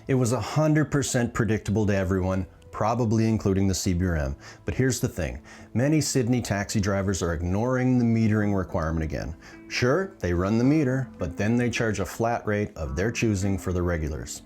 It was 100% predictable to everyone, probably including the CBRM. But here's the thing, many Sydney taxi drivers are ignoring the metering requirement again. Sure, they run the meter, but then they charge a flat rate of their choosing for the regulars.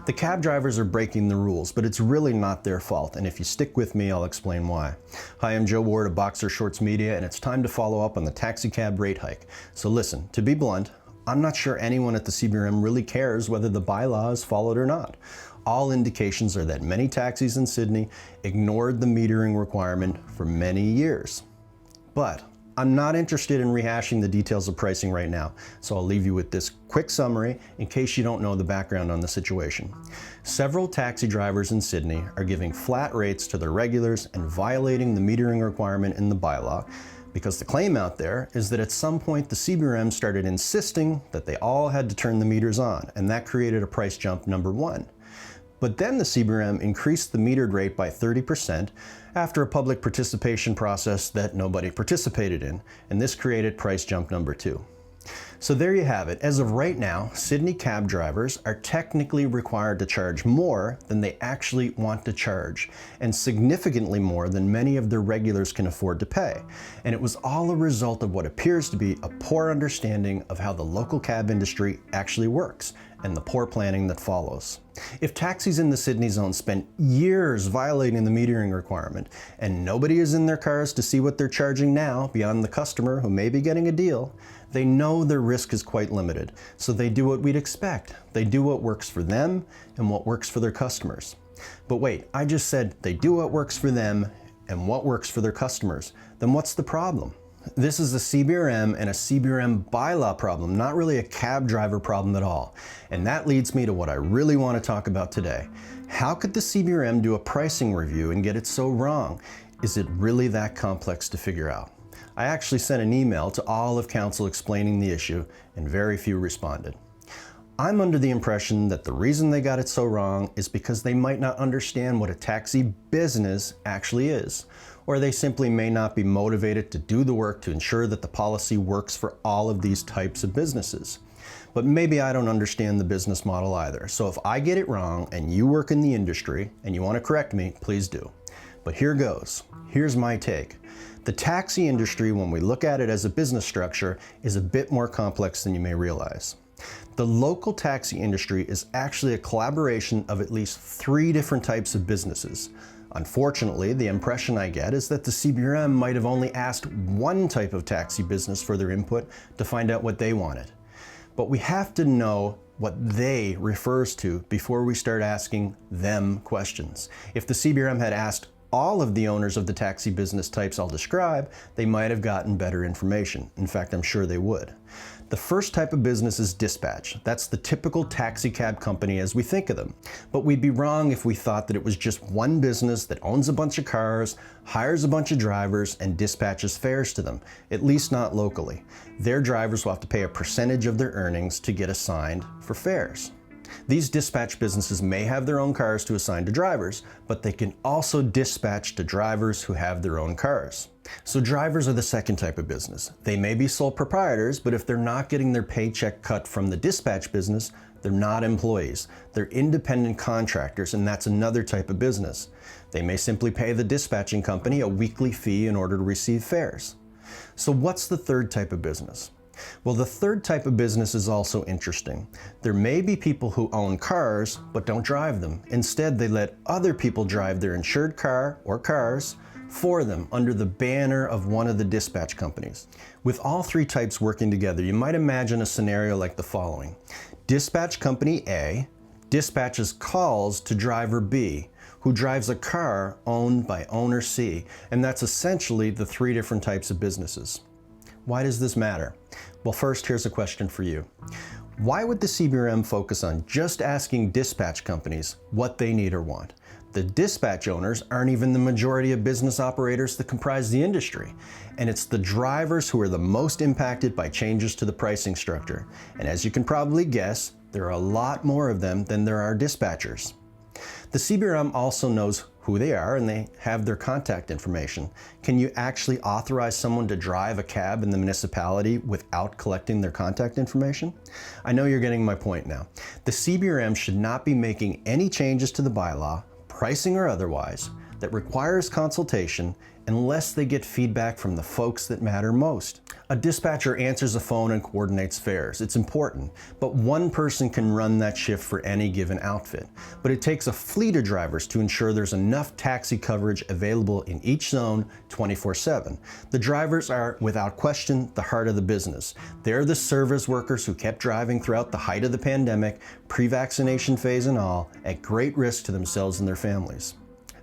The cab drivers are breaking the rules, but it's really not their fault, and if you stick with me, I'll explain why. Hi, I'm Joe Ward of Boxer Shorts Media, and it's time to follow up on the taxi cab rate hike. So listen, to be blunt, I'm not sure anyone at the CBRM really cares whether the bylaw is followed or not. All indications are that many taxis in Sydney ignored the metering requirement for many years. But I'm not interested in rehashing the details of pricing right now, so I'll leave you with this quick summary in case you don't know the background on the situation. Several taxi drivers in Sydney are giving flat rates to their regulars and violating the metering requirement in the bylaw, because the claim out there is that at some point the CBRM started insisting that they all had to turn the meters on, and that created a price jump number one. But then the CBRM increased the metered rate by 30% after a public participation process that nobody participated in, and this created price jump number two. So there you have it. As of right now, Sydney cab drivers are technically required to charge more than they actually want to charge, and significantly more than many of their regulars can afford to pay. And it was all a result of what appears to be a poor understanding of how the local cab industry actually works, and the poor planning that follows. If taxis in the Sydney zone spent years violating the metering requirement, and nobody is in their cars to see what they're charging now beyond the customer who may be getting a deal, they know their risk is quite limited, so they do what we'd expect. They do what works for them and what works for their customers. But wait, I just said they do what works for them and what works for their customers. Then what's the problem? This is a CBRM and a CBRM bylaw problem, not really a cab driver problem at all. And that leads me to what I really want to talk about today. How could the CBRM do a pricing review and get it so wrong? Is it really that complex to figure out? I actually sent an email to all of council explaining the issue, and very few responded. I'm under the impression that the reason they got it so wrong is because they might not understand what a taxi business actually is, or they simply may not be motivated to do the work to ensure that the policy works for all of these types of businesses. But maybe I don't understand the business model either, so if I get it wrong and you work in the industry and you want to correct me, please do. But here goes. Here's my take. The taxi industry, when we look at it as a business structure, is a bit more complex than you may realize. The local taxi industry is actually a collaboration of at least 3 different types of businesses. Unfortunately, the impression I get is that the CBRM might have only asked one type of taxi business for their input to find out what they wanted. But we have to know what they refers to before we start asking them questions. If the CBRM had asked all of the owners of the taxi business types I'll describe, they might have gotten better information. In fact, I'm sure they would. The first type of business is dispatch. That's the typical taxi cab company as we think of them. But we'd be wrong if we thought that it was just one business that owns a bunch of cars, hires a bunch of drivers, and dispatches fares to them, at least not locally. Their drivers will have to pay a percentage of their earnings to get assigned for fares. These dispatch businesses may have their own cars to assign to drivers, but they can also dispatch to drivers who have their own cars. So drivers are the second type of business. They may be sole proprietors, but if they're not getting their paycheck cut from the dispatch business, they're not employees. They're independent contractors, and that's another type of business. They may simply pay the dispatching company a weekly fee in order to receive fares. So what's the third type of business? Well, the third type of business is also interesting. There may be people who own cars but don't drive them. Instead, they let other people drive their insured car or cars for them under the banner of one of the dispatch companies. With all 3 types working together, you might imagine a scenario like the following. Dispatch company A dispatches calls to driver B, who drives a car owned by owner C, and that's essentially the 3 different types of businesses. Why does this matter? Well, first, here's a question for you. Why would the CBRM focus on just asking dispatch companies what they need or want? The dispatch owners aren't even the majority of business operators that comprise the industry, and it's the drivers who are the most impacted by changes to the pricing structure. And as you can probably guess, there are a lot more of them than there are dispatchers. The CBRM also knows who they are and they have their contact information. Can you actually authorize someone to drive a cab in the municipality without collecting their contact information? I know you're getting my point now. The CBRM should not be making any changes to the bylaw, pricing or otherwise, that requires consultation unless they get feedback from the folks that matter most. A dispatcher answers a phone and coordinates fares. It's important, but one person can run that shift for any given outfit. But it takes a fleet of drivers to ensure there's enough taxi coverage available in each zone 24/7. The drivers are, without question, the heart of the business. They're the service workers who kept driving throughout the height of the pandemic, pre-vaccination phase and all, at great risk to themselves and their families.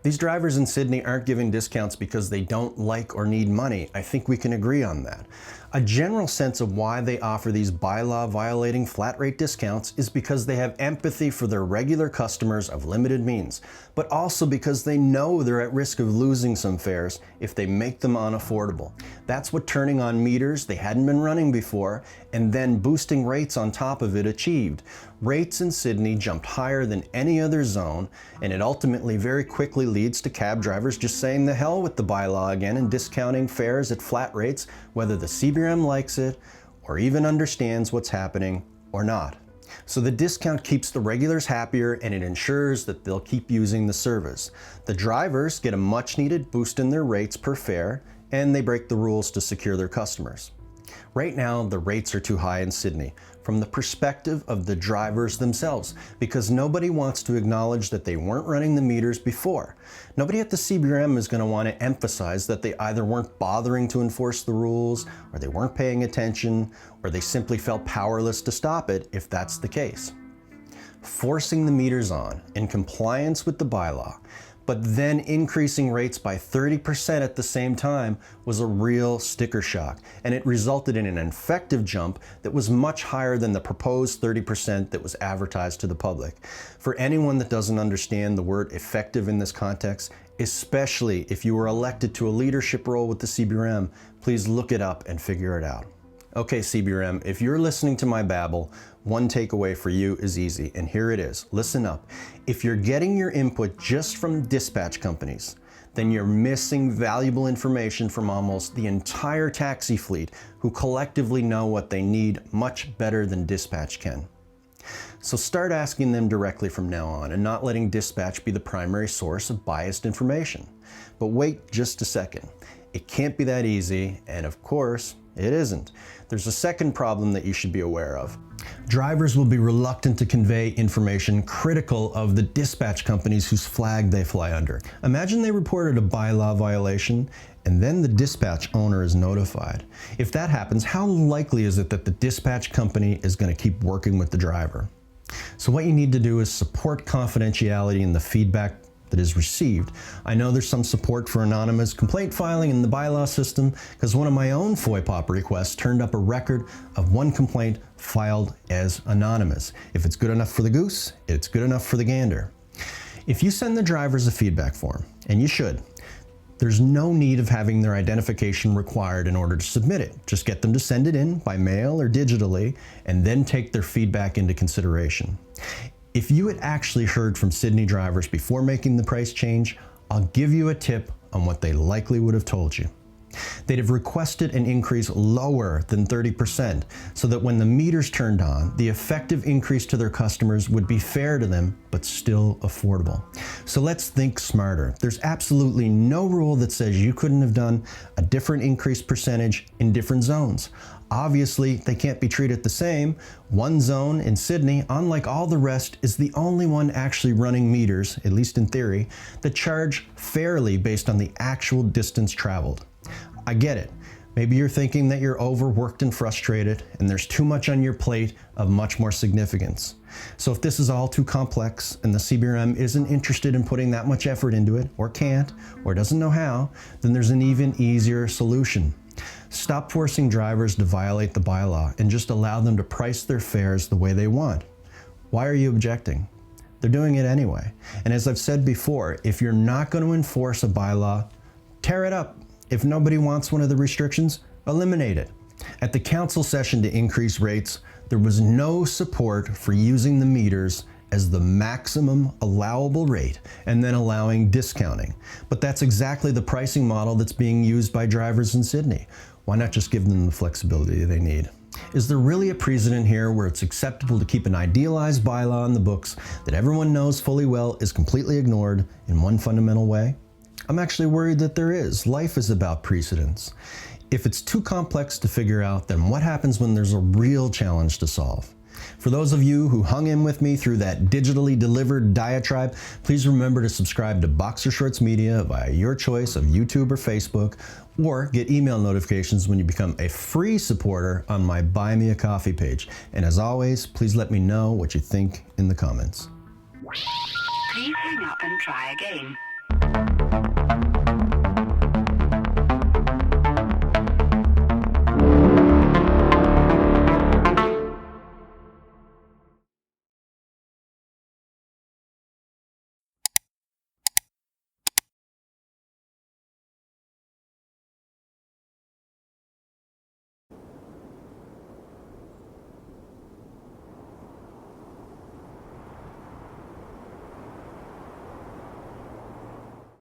These drivers in Sydney aren't giving discounts because they don't like or need money. I think we can agree on that. A general sense of why they offer these bylaw violating flat rate discounts is because they have empathy for their regular customers of limited means, but also because they know they're at risk of losing some fares if they make them unaffordable. That's what turning on meters they hadn't been running before and then boosting rates on top of it achieved. Rates in Sydney jumped higher than any other zone, and it ultimately very quickly leads to cab drivers just saying the hell with the bylaw again and discounting fares at flat rates, whether the CBRM likes it or even understands what's happening or not. So the discount keeps the regulars happier and it ensures that they'll keep using the service. The drivers get a much needed boost in their rates per fare, and they break the rules to secure their customers. Right now, the rates are too high in Sydney from the perspective of the drivers themselves, because nobody wants to acknowledge that they weren't running the meters before. Nobody at the CBRM is going to want to emphasize that they either weren't bothering to enforce the rules, or they weren't paying attention, or they simply felt powerless to stop it if that's the case. Forcing the meters on in compliance with the bylaw, but then increasing rates by 30% at the same time was a real sticker shock, and it resulted in an effective jump that was much higher than the proposed 30% that was advertised to the public. For anyone that doesn't understand the word effective in this context, especially if you were elected to a leadership role with the CBRM, please look it up and figure it out. Okay, CBRM, if you're listening to my babble, one takeaway for you is easy, and here it is. Listen up. If you're getting your input just from dispatch companies, then you're missing valuable information from almost the entire taxi fleet, who collectively know what they need much better than dispatch can. So start asking them directly from now on and not letting dispatch be the primary source of biased information. But wait just a second. It can't be that easy, and of course, it isn't. There's a second problem that you should be aware of. Drivers will be reluctant to convey information critical of the dispatch companies whose flag they fly under. Imagine they reported a bylaw violation and then the dispatch owner is notified. If that happens, how likely is it that the dispatch company is going to keep working with the driver? So what you need to do is support confidentiality in the feedback that is received. I know there's some support for anonymous complaint filing in the bylaw system, because one of my own FOIPOP requests turned up a record of one complaint filed as anonymous. If it's good enough for the goose, it's good enough for the gander. If you send the drivers a feedback form, and you should, there's no need of having their identification required in order to submit it. Just get them to send it in by mail or digitally, and then take their feedback into consideration. If you had actually heard from Sydney drivers before making the price change, I'll give you a tip on what they likely would have told you. They'd have requested an increase lower than 30%, so that when the meters turned on, the effective increase to their customers would be fair to them, but still affordable. So let's think smarter. There's absolutely no rule that says you couldn't have done a different increase percentage in different zones. Obviously, they can't be treated the same. One zone in Sydney, unlike all the rest, is the only one actually running meters, at least in theory, that charge fairly based on the actual distance traveled. I get it. Maybe you're thinking that you're overworked and frustrated, and there's too much on your plate of much more significance. So if this is all too complex and the CBRM isn't interested in putting that much effort into it, or can't, or doesn't know how, then there's an even easier solution. Stop forcing drivers to violate the bylaw and just allow them to price their fares the way they want. Why are you objecting? They're doing it anyway. And as I've said before, if you're not going to enforce a bylaw, tear it up. If nobody wants one of the restrictions, eliminate it. At the council session to increase rates, there was no support for using the meters as the maximum allowable rate and then allowing discounting. But that's exactly the pricing model that's being used by drivers in Sydney. Why not just give them the flexibility they need? Is there really a precedent here where it's acceptable to keep an idealized bylaw in the books that everyone knows fully well is completely ignored in one fundamental way? I'm actually worried that there is. Life is about precedents. If it's too complex to figure out, then what happens when there's a real challenge to solve? For those of you who hung in with me through that digitally delivered diatribe, please remember to subscribe to Boxer Shorts Media via your choice of YouTube or Facebook, or get email notifications when you become a free supporter on my Buy Me a Coffee page. And as always, please let me know what you think in the comments. Please hang up and try again.